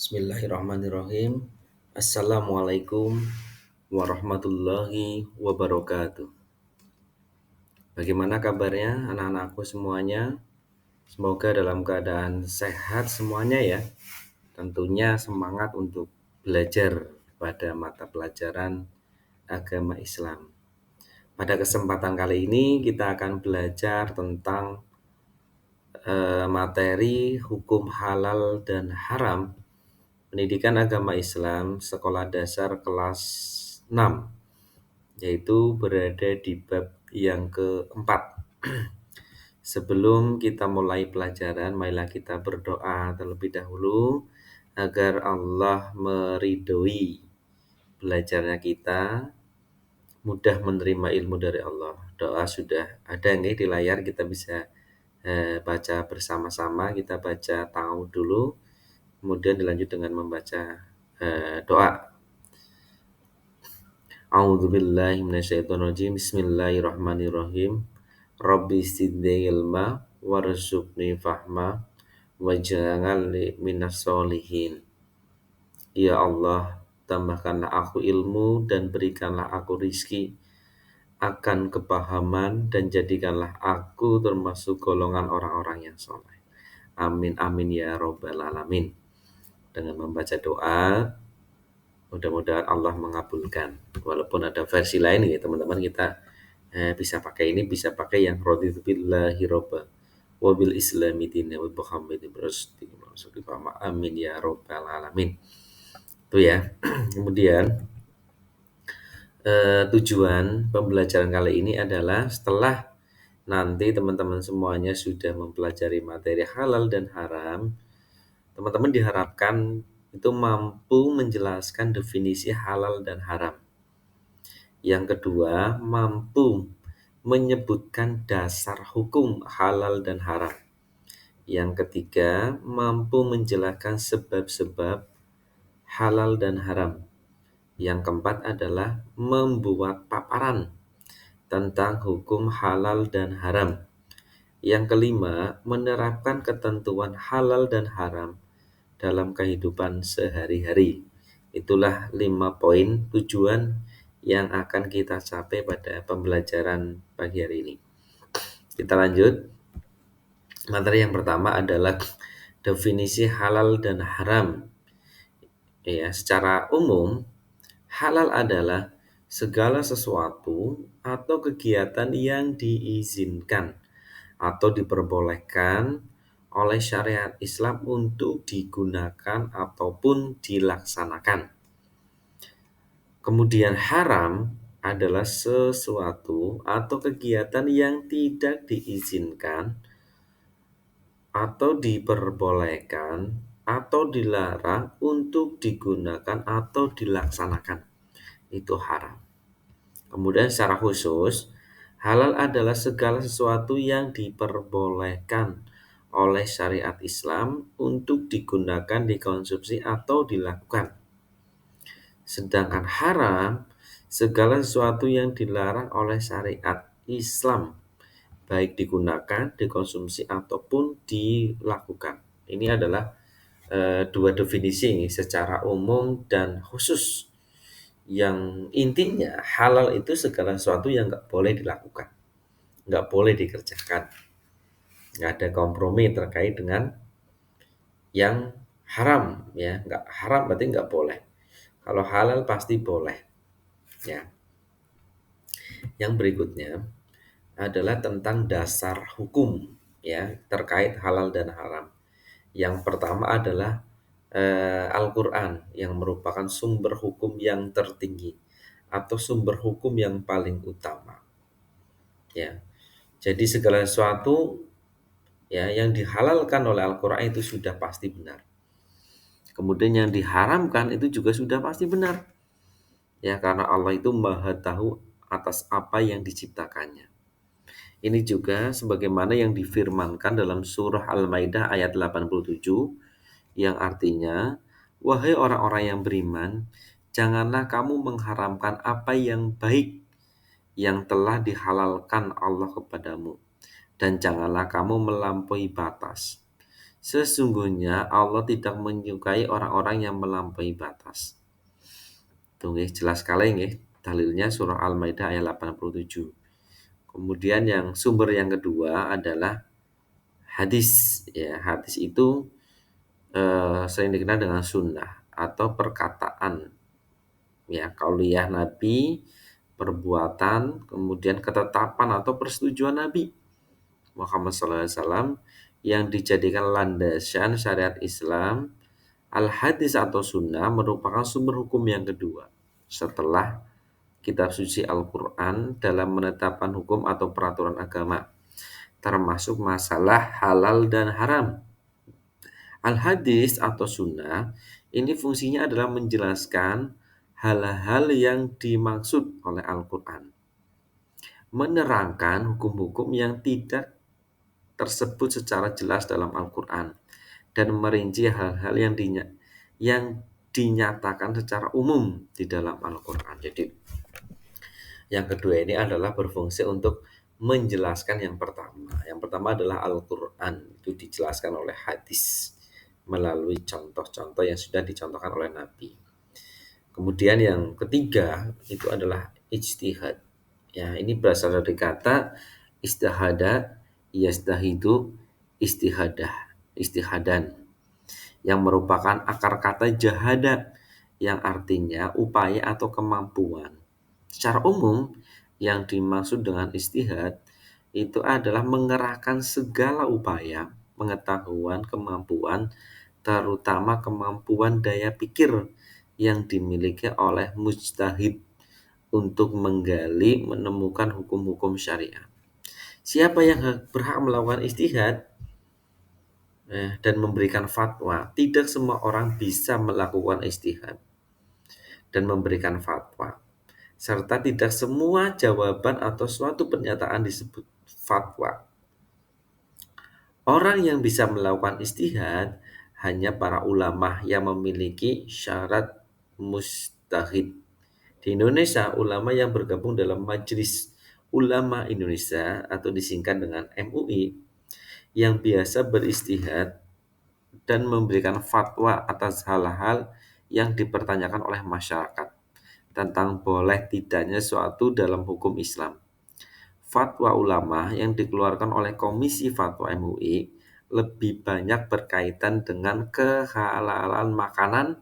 Bismillahirrahmanirrahim. Assalamualaikum warahmatullahi wabarakatuh. Bagaimana kabarnya anak-anakku semuanya? Semoga dalam keadaan sehat semuanya ya. Tentunya semangat untuk belajar pada mata pelajaran agama Islam. Pada kesempatan kali ini kita akan belajar tentang materi hukum halal dan haram Pendidikan Agama Islam Sekolah Dasar kelas 6, yaitu berada di bab yang keempat. Sebelum kita mulai pelajaran, marilah kita berdoa terlebih dahulu agar Allah meridhoi belajarnya kita, mudah menerima ilmu dari Allah. Doa sudah ada nih di layar, kita bisa baca bersama-sama. Kita baca ta'awudz dulu, kemudian dilanjut dengan membaca doa. A'udzubillahi minasyaitonirrajim. Bismillahirrahmanirrahim. Rabbi zidni ilma warzuqni fahma waj'alni minas sholihin. Ya Allah, tambahkanlah aku ilmu dan berikanlah aku rizki akan kepahaman dan jadikanlah aku termasuk golongan orang-orang yang soleh. Amin amin ya robbal alamin. Dengan membaca doa, mudah-mudahan Allah mengabulkan. Walaupun ada versi lain ya teman-teman, kita bisa pakai ini, bisa pakai yang raditu billahi robba wa bil islami dina wa Muhammadin rasulullah. Amin ya robbal alamin. Itu ya. Kemudian tujuan pembelajaran kali ini adalah setelah nanti teman-teman semuanya sudah mempelajari materi halal dan haram, teman-teman diharapkan itu mampu menjelaskan definisi halal dan haram. Yang kedua, mampu menyebutkan dasar hukum halal dan haram. Yang ketiga, mampu menjelaskan sebab-sebab halal dan haram. Yang keempat adalah membuat paparan tentang hukum halal dan haram. Yang kelima, menerapkan ketentuan halal dan haram dalam kehidupan sehari-hari. Itulah 5 poin tujuan yang akan kita capai pada pembelajaran pagi hari ini. Kita lanjut. Materi yang pertama adalah definisi halal dan haram. Ya, secara umum, halal adalah segala sesuatu atau kegiatan yang diizinkan atau diperbolehkan oleh syariat Islam untuk digunakan ataupun dilaksanakan. Kemudian haram adalah sesuatu atau kegiatan yang tidak diizinkan atau diperbolehkan atau dilarang untuk digunakan atau dilaksanakan. Itu haram. Kemudian secara khusus, halal adalah segala sesuatu yang diperbolehkan oleh syariat Islam untuk digunakan, dikonsumsi atau dilakukan. Sedangkan haram, segala sesuatu yang dilarang oleh syariat Islam, baik digunakan, dikonsumsi ataupun dilakukan. Ini adalah dua definisi secara umum dan khusus. Yang intinya halal itu segala sesuatu yang nggak boleh dilakukan, nggak boleh dikerjakan, nggak ada kompromi terkait dengan yang haram ya. Nggak haram berarti nggak boleh. Kalau halal pasti boleh ya. Yang berikutnya adalah tentang dasar hukum ya terkait halal dan haram. Yang pertama adalah Al-Quran yang merupakan sumber hukum yang tertinggi atau sumber hukum yang paling utama ya. Jadi segala sesuatu ya yang dihalalkan oleh Al-Quran itu sudah pasti benar. Kemudian yang diharamkan itu juga sudah pasti benar ya, karena Allah itu maha tahu atas apa yang diciptakannya. Ini juga sebagaimana yang difirmankan dalam surah Al-Maidah ayat 87 yang artinya, wahai orang-orang yang beriman, janganlah kamu mengharamkan apa yang baik yang telah dihalalkan Allah kepadamu, dan janganlah kamu melampaui batas. Sesungguhnya Allah tidak menyukai orang-orang yang melampaui batas. Tuh nggih, jelas sekali nggih. Dalilnya surah Al-Maidah ayat 87. Kemudian yang sumber yang kedua adalah hadis. Ya, hadis itu sering dikenal dengan sunnah atau perkataan, ya, kauliyah Nabi, perbuatan, kemudian ketetapan atau persetujuan Nabi Muhammad SAW yang dijadikan landasan syariat Islam. Al-hadis atau sunnah merupakan sumber hukum yang kedua setelah kitab suci Al-Quran dalam menetapkan hukum atau peraturan agama, termasuk masalah halal dan haram. Al-hadis atau sunnah ini fungsinya adalah menjelaskan hal-hal yang dimaksud oleh Al-Quran, menerangkan hukum-hukum yang tidak tersebut secara jelas dalam Al-Quran, dan merinci hal-hal yang dinyatakan secara umum di dalam Al-Quran. Jadi yang kedua ini adalah berfungsi untuk menjelaskan yang pertama. Yang pertama adalah Al-Quran, itu dijelaskan oleh hadis melalui contoh-contoh yang sudah dicontohkan oleh Nabi. Kemudian yang ketiga itu adalah ijtihad. Ya, ini berasal dari kata istihada, yastahidu, istihadan, yang merupakan akar kata jahada yang artinya upaya atau kemampuan. Secara umum, yang dimaksud dengan istihad itu adalah mengerahkan segala upaya, pengetahuan, kemampuan, terutama kemampuan daya pikir yang dimiliki oleh mujtahid untuk menggali, menemukan hukum-hukum syariat. Siapa yang berhak melakukan istihad dan memberikan fatwa? Tidak semua orang bisa melakukan istihad dan memberikan fatwa, serta tidak semua jawaban atau suatu pernyataan disebut fatwa. Orang yang bisa melakukan istihad hanya para ulama yang memiliki syarat mustahid. Di Indonesia, ulama yang bergabung dalam Majelis Ulama Indonesia atau disingkat dengan MUI yang biasa beristihad dan memberikan fatwa atas hal-hal yang dipertanyakan oleh masyarakat tentang boleh tidaknya suatu dalam hukum Islam. Fatwa ulama yang dikeluarkan oleh Komisi Fatwa MUI lebih banyak berkaitan dengan kehalalan makanan,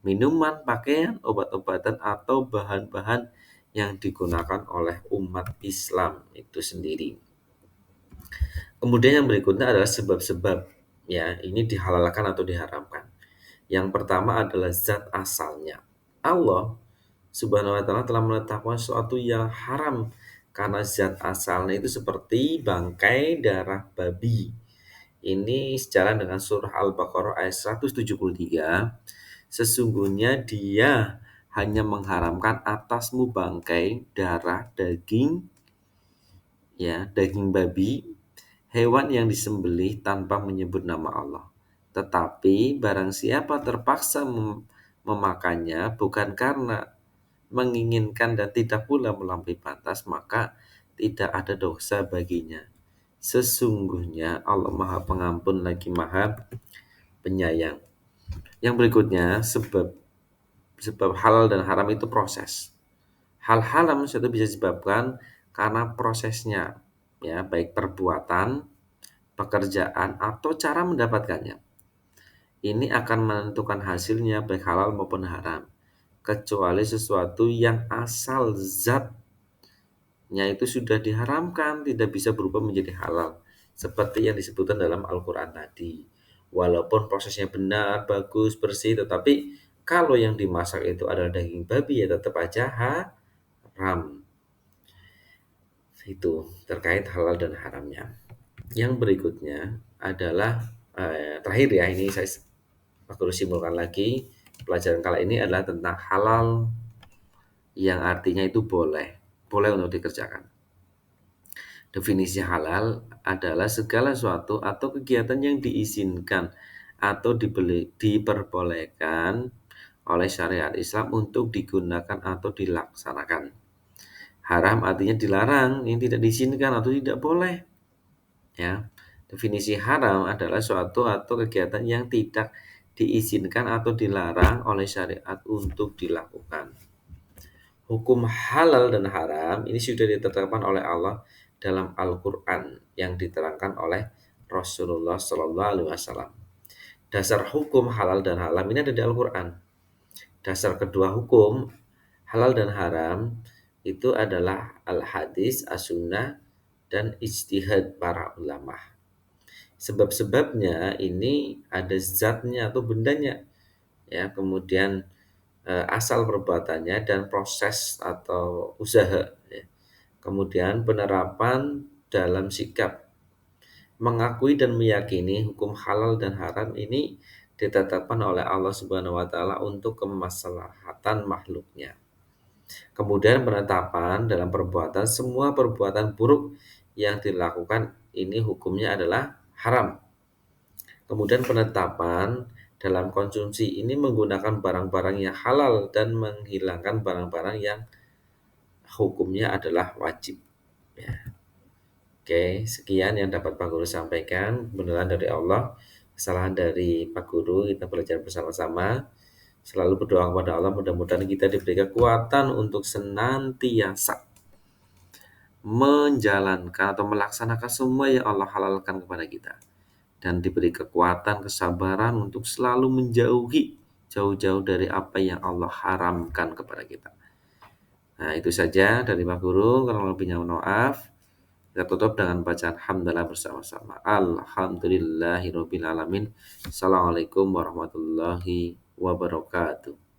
minuman, pakaian, obat-obatan, atau bahan-bahan yang digunakan oleh umat Islam itu sendiri. Kemudian yang berikutnya adalah sebab-sebab, ya, ini dihalalkan atau diharamkan. Yang pertama adalah zat asalnya. Allah Subhanahu wa taala telah menetapkan sesuatu yang haram karena zat asalnya itu seperti bangkai darah babi. Ini sejalan dengan surah Al-Baqarah ayat 173. Sesungguhnya dia hanya mengharamkan atasmu bangkai, darah, daging, ya, daging babi, hewan yang disembelih tanpa menyebut nama Allah. Tetapi barang siapa terpaksa memakannya bukan karena menginginkan dan tidak pula melampaui batas, maka tidak ada dosa baginya. Sesungguhnya Allah Maha Pengampun lagi Maha Penyayang. Yang berikutnya, sebab halal dan haram itu proses. Hal haram itu bisa disebabkan karena prosesnya, ya, baik perbuatan, pekerjaan, atau cara mendapatkannya. Ini akan menentukan hasilnya baik halal maupun haram, kecuali sesuatu yang asal zatnya itu sudah diharamkan tidak bisa berubah menjadi halal, seperti yang disebutkan dalam Al-Quran tadi. Walaupun prosesnya benar, bagus, bersih, tetapi kalau yang dimasak itu adalah daging babi, ya tetap aja haram. Itu terkait halal dan haramnya. Yang berikutnya adalah terakhir, ya, ini aku simpulkan lagi. Pelajaran kali ini adalah tentang halal, yang artinya itu boleh untuk dikerjakan. Definisi halal adalah segala sesuatu atau kegiatan yang diizinkan atau diperbolehkan oleh syariat Islam untuk digunakan atau dilaksanakan. Haram artinya dilarang, yang tidak diizinkan atau tidak boleh, ya. Definisi haram adalah suatu atau kegiatan yang tidak diizinkan atau dilarang oleh syariat untuk dilakukan. Hukum halal dan haram ini sudah ditetapkan oleh Allah dalam Al-Quran yang diterangkan oleh Rasulullah Sallallahu Alaihi Wasallam. Dasar hukum halal dan haram ini ada di Al-Quran. Dasar kedua hukum halal dan haram itu adalah al-hadis, as-sunnah, dan ijtihad para ulama. Sebab-sebabnya ini ada zatnya atau bendanya, ya. Kemudian asal perbuatannya dan proses atau usaha, ya. Kemudian penerapan dalam sikap mengakui dan meyakini hukum halal dan haram ini ditetapkan oleh Allah Subhanahu wa taala untuk kemaslahatan makhluknya. Kemudian penetapan dalam perbuatan, semua perbuatan buruk yang dilakukan ini hukumnya adalah haram. Kemudian penetapan dalam konsumsi ini menggunakan barang-barang yang halal dan menghilangkan barang-barang yang hukumnya adalah wajib. Ya. Oke, sekian yang dapat Pak Guru sampaikan. Beneran dari Allah, kesalahan dari Pak Guru kita belajar bersama-sama. Selalu berdoa kepada Allah, mudah-mudahan kita diberi kekuatan untuk senantiasa menjalankan atau melaksanakan semua yang Allah halalkan kepada kita, dan diberi kekuatan, kesabaran untuk selalu menjauhi jauh-jauh dari apa yang Allah haramkan kepada kita. Nah, itu saja dari Pak Guru. Kurang lebihnya mohon maaf. Kita tutup dengan bacaan hamdalah bersama-sama. Alhamdulillahirabbil alamin. Assalamualaikum warahmatullahi wabarakatuh.